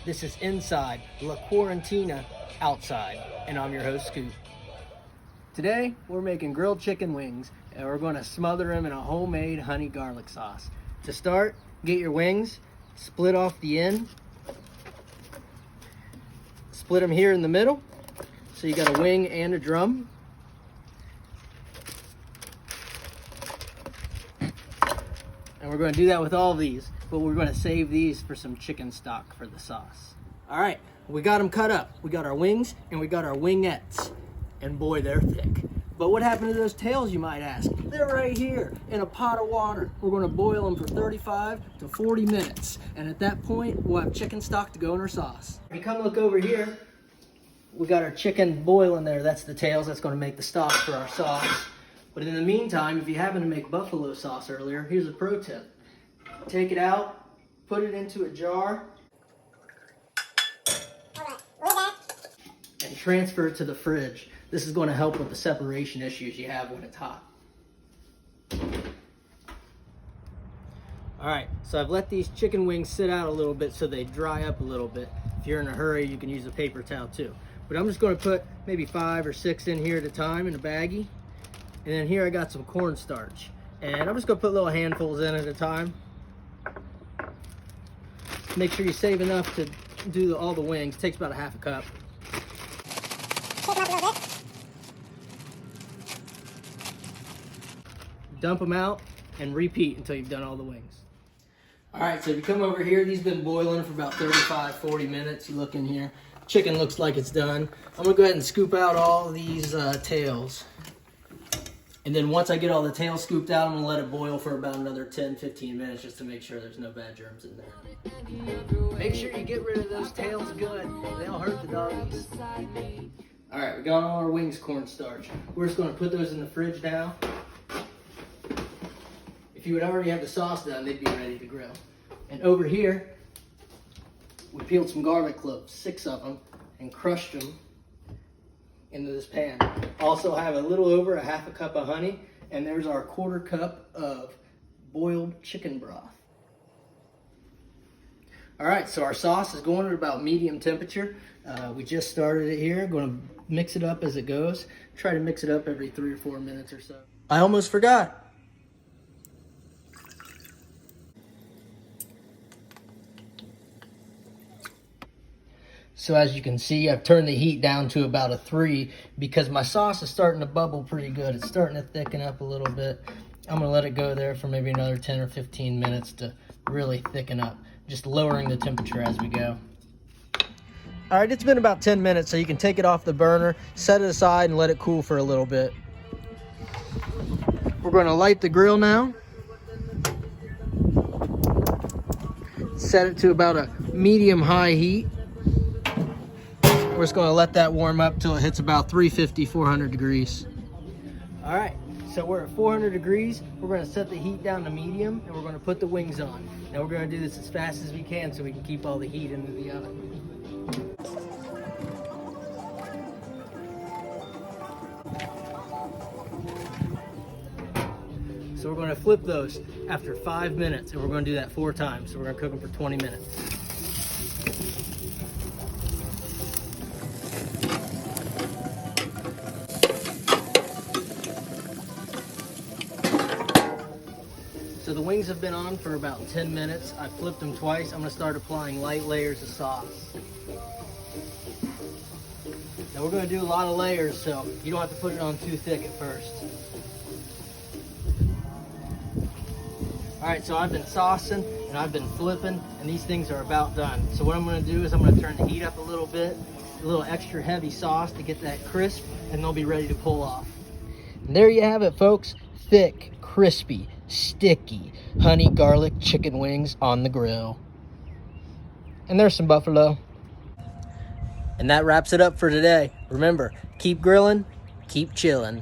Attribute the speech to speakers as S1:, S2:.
S1: This is Inside La Quarantina Outside, and I'm your host, Scoot. Today, we're making grilled chicken wings, and we're going to smother them in a homemade honey garlic sauce. To start, get your wings, split off the end, split them here in the middle, so you got a wing and a drum. And we're going to do that with all of these, but we're going to save these for some chicken stock for the sauce. All right, we got them cut up. We got our wings and we got our wingettes. And boy, they're thick. But what happened to those tails, you might ask? They're right here in a pot of water. We're going to boil them for 35 to 40 minutes. And at that point, we'll have chicken stock to go in our sauce. If you come look over here, we got our chicken boiling there. That's the tails. That's going to make the stock for our sauce. But in the meantime, if you happen to make buffalo sauce earlier, here's a pro tip. Take it out, put it into a jar, and transfer it to the fridge. This is going to help with the separation issues you have when it's hot. All right, so I've let these chicken wings sit out a little bit so they dry up a little bit. If you're in a hurry, you can use a paper towel too. But I'm just going to put maybe 5 or 6 in here at a time in a baggie. And then here I got some cornstarch. And I'm just gonna put little handfuls in at a time. Make sure you save enough to do all the wings. It takes about a half a cup.
S2: Shake them up a little bit.
S1: Dump them out and repeat until you've done all the wings. All right, so if you come over here, these have been boiling for about 35, 40 minutes. You look in here, chicken looks like it's done. I'm gonna go ahead and scoop out all these tails. And then once I get all the tails scooped out, I'm gonna let it boil for about another 10, 15 minutes just to make sure there's no bad germs in there. Make sure you get rid of those tails good. They'll hurt the doggies. All right, we got all our wings cornstarch. We're just gonna put those in the fridge now. If you would already have the sauce done, they'd be ready to grill. And over here, we peeled some garlic cloves, 6 of them, and crushed them into this pan. Also have a little over a half a cup of honey, and there's our 1/4 cup of boiled chicken broth. All right, so our sauce is going at about medium temperature. We just started it here. Going to mix it up as it goes. Try to mix it up every 3 or 4 minutes or so. I almost forgot. So as you can see, I've turned the heat down to about a 3 because my sauce is starting to bubble pretty good. It's starting to thicken up a little bit. I'm gonna let it go there for maybe another 10 or 15 minutes to really thicken up, just lowering the temperature as we go. All right, it's been about 10 minutes, so you can take it off the burner, set it aside, and let it cool for a little bit. We're gonna light the grill now. Set it to about a medium-high heat. We're just gonna let that warm up till it hits about 350, 400 degrees. All right, so we're at 400 degrees. We're gonna set the heat down to medium, and we're gonna put the wings on. Now we're gonna do this as fast as we can so we can keep all the heat into the oven. So we're gonna flip those after 5 minutes, and we're gonna do that 4 times. So we're gonna cook them for 20 minutes. So the wings have been on for about 10 minutes. I flipped them twice. I'm gonna start applying light layers of sauce. Now we're gonna do a lot of layers, so you don't have to put it on too thick at first. All right, so I've been saucing and I've been flipping, and these things are about done. So what I'm gonna do is I'm gonna turn the heat up a little bit, a little extra heavy sauce to get that crisp, and they'll be ready to pull off. And there you have it, folks. Thick, crispy, sticky honey garlic chicken wings on the grill. And there's some buffalo. And that wraps it up for today. Remember, keep grilling, keep chilling.